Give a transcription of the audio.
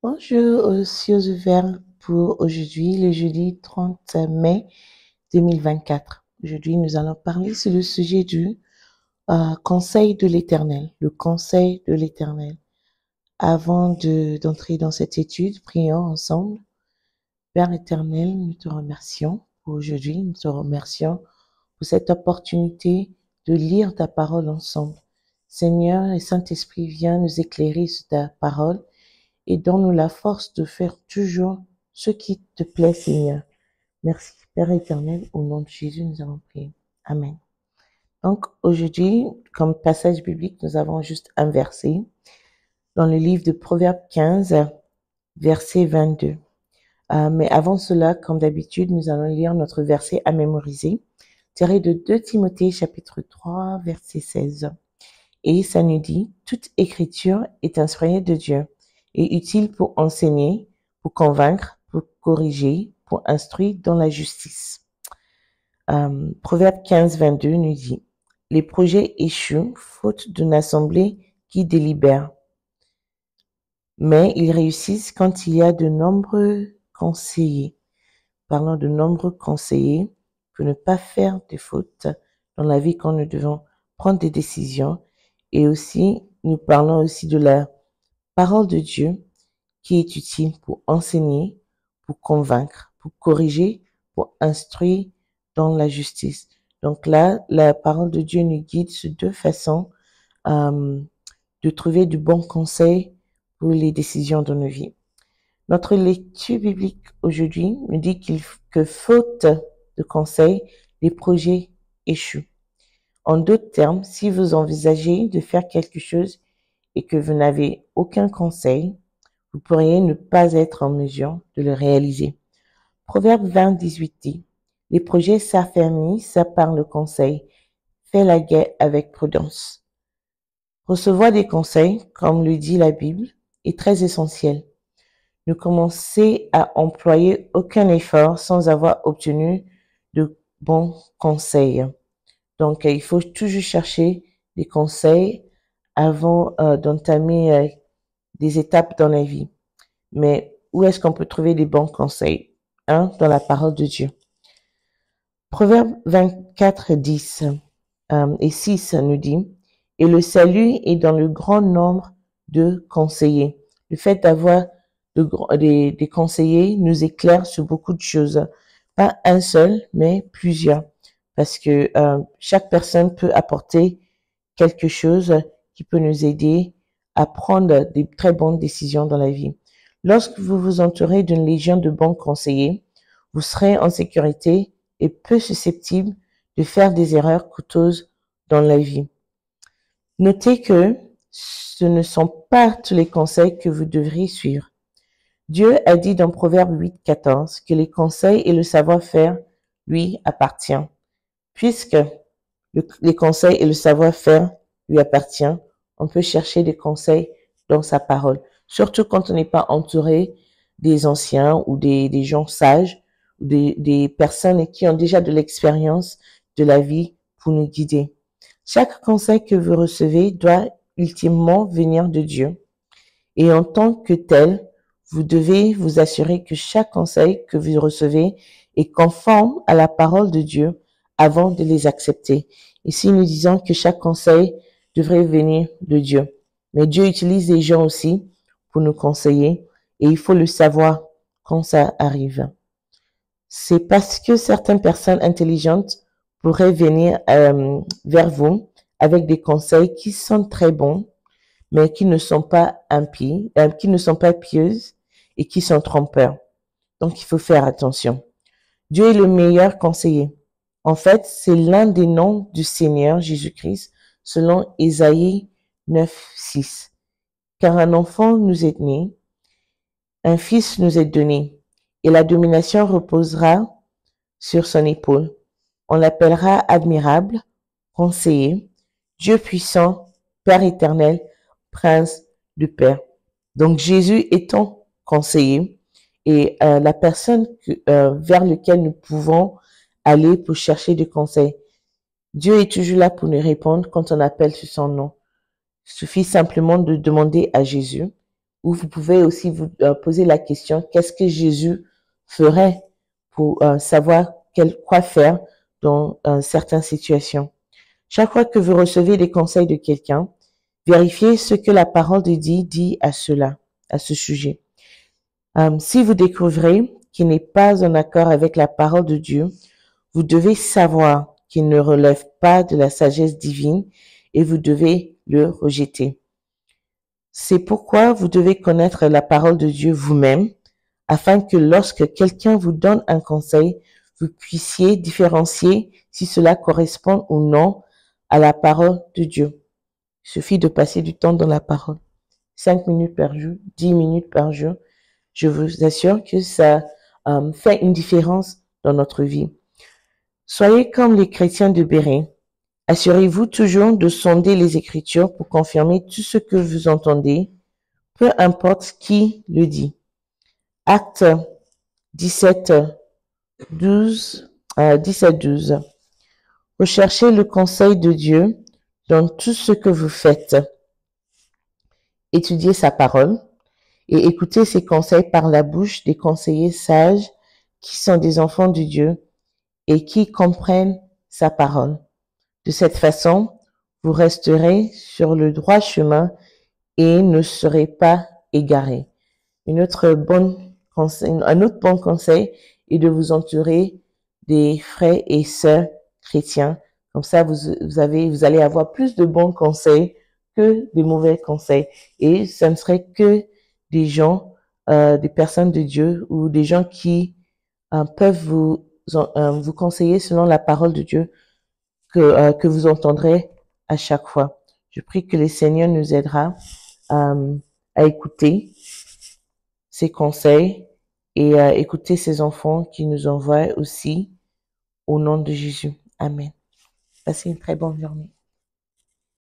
Bonjour aux cieux ouverts pour aujourd'hui, le jeudi 30 mai 2024. Aujourd'hui, nous allons parler sur le sujet du conseil de l'Éternel, le conseil de l'Éternel. Avant d'entrer dans cette étude, prions ensemble. Père éternel, nous te remercions pour aujourd'hui, nous te remercions pour cette opportunité de lire ta parole ensemble. Seigneur, le Saint-Esprit vient nous éclairer sur ta parole et donne-nous la force de faire toujours ce qui te plaît, Seigneur. Merci, Père éternel, au nom de Jésus, nous allons prier. Amen. Donc, aujourd'hui, comme passage biblique, nous avons juste un verset dans le livre de Proverbes 15, verset 22. Mais avant cela, comme d'habitude, nous allons lire notre verset à mémoriser, tiré de 2 Timothée, chapitre 3, verset 16. Et ça nous dit, toute écriture est inspirée de Dieu et utile pour enseigner, pour convaincre, pour corriger, pour instruire dans la justice. Proverbe 15, 22 nous dit, les projets échouent faute d'une assemblée qui délibère. Mais ils réussissent quand il y a de nombreux conseillers. Parlons de nombreux conseillers pour ne pas faire de fautes dans la vie quand nous devons prendre des décisions. Et aussi, nous parlons aussi de la parole de Dieu qui est utile pour enseigner, pour convaincre, pour corriger, pour instruire dans la justice. Donc là, la parole de Dieu nous guide sur deux façons de trouver du bon conseil pour les décisions de nos vies. Notre lecture biblique aujourd'hui nous dit que faute de conseil, les projets échouent. En d'autres termes, si vous envisagez de faire quelque chose et que vous n'avez aucun conseil, vous pourriez ne pas être en mesure de le réaliser. Proverbe 20, 18 dit, les projets s'affermissent par le conseil. Fais la guerre avec prudence. Recevoir des conseils, comme le dit la Bible, est très essentiel. Ne commencez à employer aucun effort sans avoir obtenu de bons conseils. Donc, il faut toujours chercher des conseils avant d'entamer des étapes dans la vie. Mais où est-ce qu'on peut trouver des bons conseils? Dans la parole de Dieu. Proverbe 24, 10 et 6 nous dit, « Et le salut est dans le grand nombre de conseillers. » Le fait d'avoir des conseillers nous éclaire sur beaucoup de choses. Pas un seul, mais plusieurs. Parce que chaque personne peut apporter quelque chose qui peut nous aider à prendre des très bonnes décisions dans la vie. Lorsque vous vous entourez d'une légion de bons conseillers, vous serez en sécurité et peu susceptible de faire des erreurs coûteuses dans la vie. Notez que ce ne sont pas tous les conseils que vous devriez suivre. Dieu a dit dans Proverbe 8, 14 que les conseils et le savoir-faire lui appartiennent. Puisque les conseils et le savoir-faire lui appartiennent, on peut chercher des conseils dans sa parole. Surtout quand on n'est pas entouré des anciens ou des gens sages, ou des personnes qui ont déjà de l'expérience de la vie pour nous guider. Chaque conseil que vous recevez doit ultimement venir de Dieu. Et en tant que tel, vous devez vous assurer que chaque conseil que vous recevez est conforme à la parole de Dieu avant de les accepter. Ici, nous disons que chaque conseil devrait venir de Dieu. Mais Dieu utilise les gens aussi pour nous conseiller et il faut le savoir quand ça arrive. C'est parce que certaines personnes intelligentes pourraient venir vers vous avec des conseils qui sont très bons, mais qui ne sont pas impies, qui ne sont pas pieuses et qui sont trompeurs. Donc, il faut faire attention. Dieu est le meilleur conseiller. En fait, c'est l'un des noms du Seigneur Jésus-Christ, selon Ésaïe 9, 6. Car un enfant nous est né, un fils nous est donné, et la domination reposera sur son épaule. On l'appellera admirable, conseiller, Dieu puissant, Père éternel, Prince de paix. Donc Jésus étant conseiller et la personne vers laquelle nous pouvons aller pour chercher des conseils. Dieu est toujours là pour nous répondre quand on appelle sur son nom. Il suffit simplement de demander à Jésus Ou vous pouvez aussi vous poser la question, qu'est-ce que Jésus ferait pour savoir quoi faire dans certaines situations. Chaque fois que vous recevez des conseils de quelqu'un, vérifiez ce que la parole de Dieu dit à ce sujet. Si vous découvrez qu'il n'est pas en accord avec la parole de Dieu, vous devez savoir qu'il ne relève pas de la sagesse divine et vous devez le rejeter. C'est pourquoi vous devez connaître la parole de Dieu vous-même, afin que lorsque quelqu'un vous donne un conseil, vous puissiez différencier si cela correspond ou non à la parole de Dieu. Il suffit de passer du temps dans la parole. 5 minutes par jour, 10 minutes par jour. Je vous assure que ça fait une différence dans notre vie. Soyez comme les chrétiens de Béret. Assurez-vous toujours de sonder les Écritures pour confirmer tout ce que vous entendez, peu importe qui le dit. Acte 17, 12. Recherchez le conseil de Dieu dans tout ce que vous faites. Étudiez sa parole et écoutez ses conseils par la bouche des conseillers sages qui sont des enfants de Dieu et qui comprennent sa parole. De cette façon, vous resterez sur le droit chemin et ne serez pas égarés. Un autre bon conseil est de vous entourer des frères et sœurs chrétiens. Comme ça, vous allez avoir plus de bons conseils que des mauvais conseils. Et ce ne serait que des gens, des personnes de Dieu ou des gens qui peuvent vous conseiller selon la parole de Dieu que vous entendrez à chaque fois. Je prie que le Seigneur nous aidera à écouter ses conseils et à écouter ses enfants qui nous envoient aussi au nom de Jésus. Amen. Passez une très bonne journée.